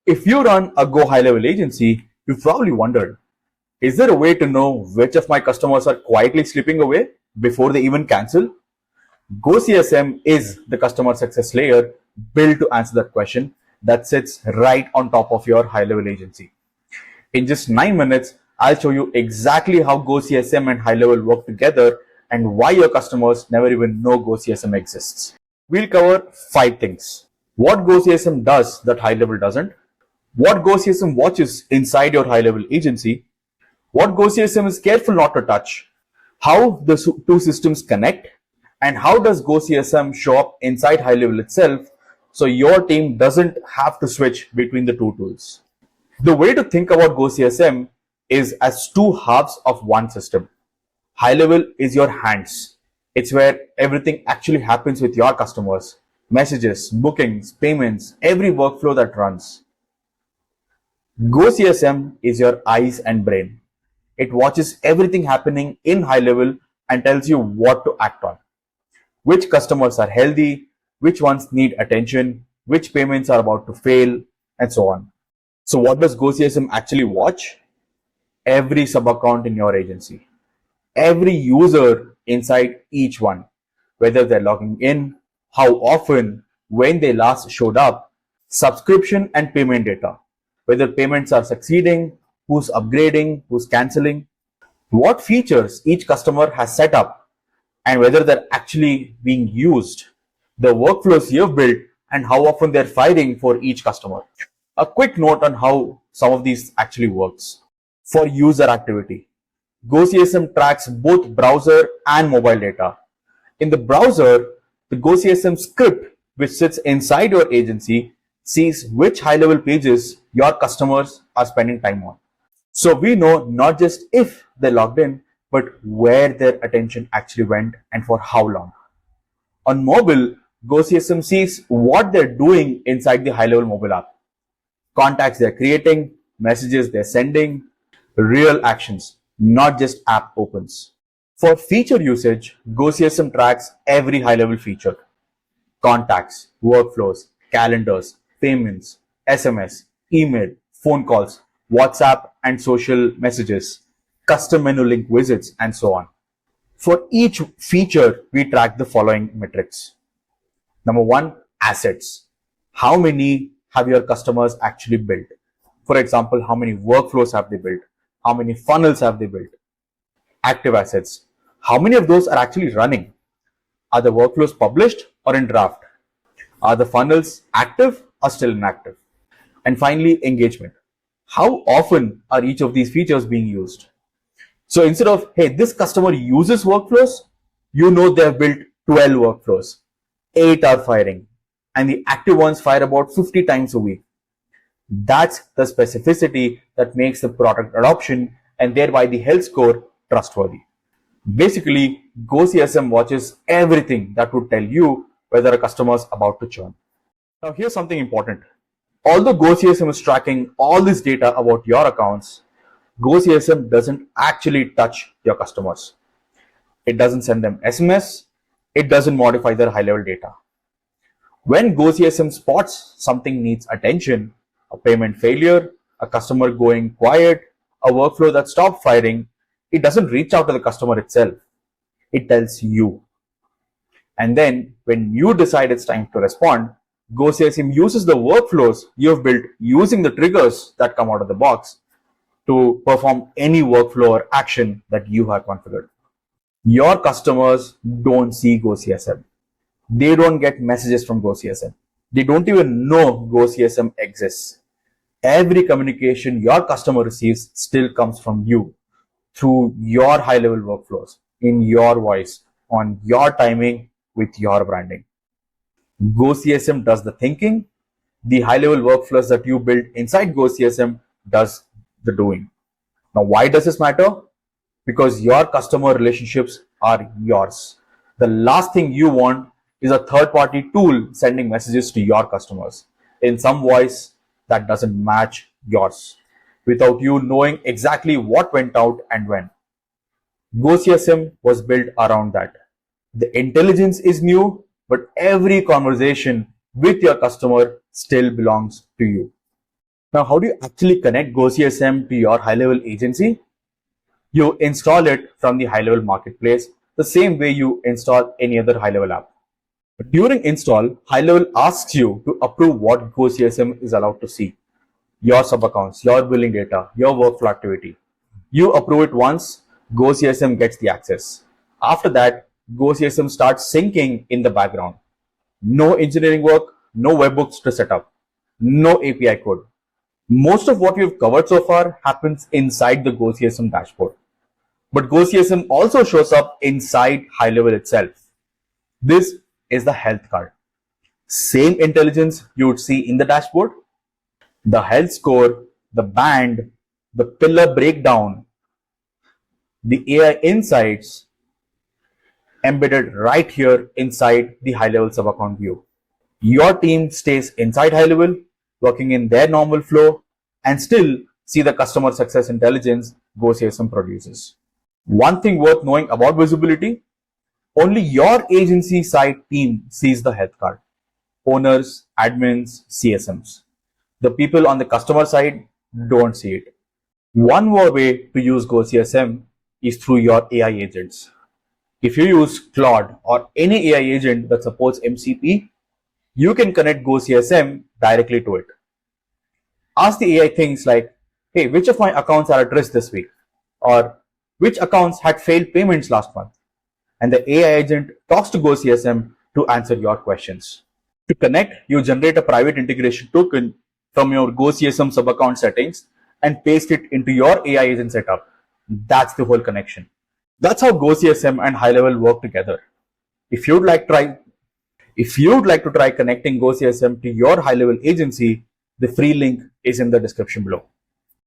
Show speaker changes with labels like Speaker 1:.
Speaker 1: If you run a GoHighLevel agency, you've probably wondered, is there a way to know which of my customers are quietly slipping away before they even cancel? GoCSM is the customer success layer built to answer that question that sits right on top of your HighLevel agency. In just 9 minutes, I'll show you exactly how GoCSM and HighLevel work together and why your customers never even know GoCSM exists. We'll cover 5 things. What GoCSM does that HighLevel doesn't, what GoCSM watches inside your HighLevel agency, what GoCSM is careful not to touch, how the two systems connect, and how does GoCSM show up inside HighLevel itself so your team doesn't have to switch between the two tools. The way to think about GoCSM is as two halves of one system. HighLevel is your hands. It's where everything actually happens with your customers. Messages, bookings, payments, every workflow that runs. GoCSM is your eyes and brain. It watches everything happening in HighLevel and tells you what to act on. Which customers are healthy, which ones need attention, which payments are about to fail, and so on. So what does GoCSM actually watch? Every sub-account in your agency. Every user inside each one. Whether they're logging in, how often, when they last showed up, subscription and payment data. Whether payments are succeeding, who's upgrading, who's canceling, what features each customer has set up, and whether they're actually being used, the workflows you've built, and how often they're firing for each customer. A quick note on how some of these actually works. For user activity, GoCSM tracks both browser and mobile data. In the browser, the GoCSM script, which sits inside your agency, sees which HighLevel pages your customers are spending time on. So we know not just if they logged in, but where their attention actually went and for how long. On mobile, GoCSM sees what they're doing inside the HighLevel mobile app. Contacts they're creating, messages they're sending, real actions, not just app opens. For feature usage, GoCSM tracks every HighLevel feature. Contacts, workflows, calendars, payments, SMS, email, phone calls, WhatsApp and social messages, custom menu link visits, and so on. For each feature, we track the following metrics. Number 1, assets. How many have your customers actually built? For example, how many workflows have they built? How many funnels have they built? Active assets. How many of those are actually running? Are the workflows published or in draft? Are the funnels active or still inactive? And finally, engagement. How often are each of these features being used? So instead of, hey, this customer uses workflows, you know they've built 12 workflows. 8 are firing, and the active ones fire about 50 times a week. That's the specificity that makes the product adoption and thereby the health score trustworthy. Basically, GoCSM watches everything that would tell you whether a customer is about to churn. Now here's something important. Although GoCSM is tracking all this data about your accounts, GoCSM doesn't actually touch your customers. It doesn't send them SMS. It doesn't modify their HighLevel data. When GoCSM spots something needs attention, a payment failure, a customer going quiet, a workflow that stopped firing, it doesn't reach out to the customer itself. It tells you. And then when you decide it's time to respond, GoCSM uses the workflows you've built using the triggers that come out of the box to perform any workflow or action that you have configured. Your customers don't see GoCSM. They don't get messages from GoCSM. They don't even know GoCSM exists. Every communication your customer receives still comes from you through your HighLevel workflows, in your voice, on your timing, with your branding. GoCSM does the thinking. The HighLevel workflows that you build inside GoCSM does the doing. Now, why does this matter? Because your customer relationships are yours. The last thing you want is a third-party tool sending messages to your customers in some voice that doesn't match yours, without you knowing exactly what went out and when. GoCSM was built around that. The intelligence is new, but every conversation with your customer still belongs to you. Now, how do you actually connect GoCSM to your high-level agency? You install it from the high-level marketplace the same way you install any other high-level app. During install, HighLevel asks you to approve what GoCSM is allowed to see. Your sub-accounts, your billing data, your workflow activity. You approve it once, GoCSM gets the access. After that, GoCSM starts syncing in the background. No engineering work, no webhooks to set up, no API code. Most of what we've covered so far happens inside the GoCSM dashboard. But GoCSM also shows up inside HighLevel itself. This is the health card. Same intelligence you would see in the dashboard. The health score, the band, the pillar breakdown, the AI insights embedded right here inside the high-level sub-account view. Your team stays inside HighLevel, working in their normal flow, and still see the customer success intelligence GoCSM produces. One thing worth knowing about visibility, only your agency side team sees the health card. Owners, admins, CSMs. The people on the customer side don't see it. One more way to use GoCSM is through your AI agents. If you use Claude or any AI agent that supports MCP, you can connect GoCSM directly to it. Ask the AI things like, hey, which of my accounts are at risk this week? Or which accounts had failed payments last month? And the AI agent talks to GoCSM to answer your questions. To connect, you generate a private integration token from your GoCSM sub-account settings and paste it into your AI agent setup. That's the whole connection. That's how GoCSM and HighLevel work together. If you'd like to try connecting GoCSM to your HighLevel agency, the free link is in the description below.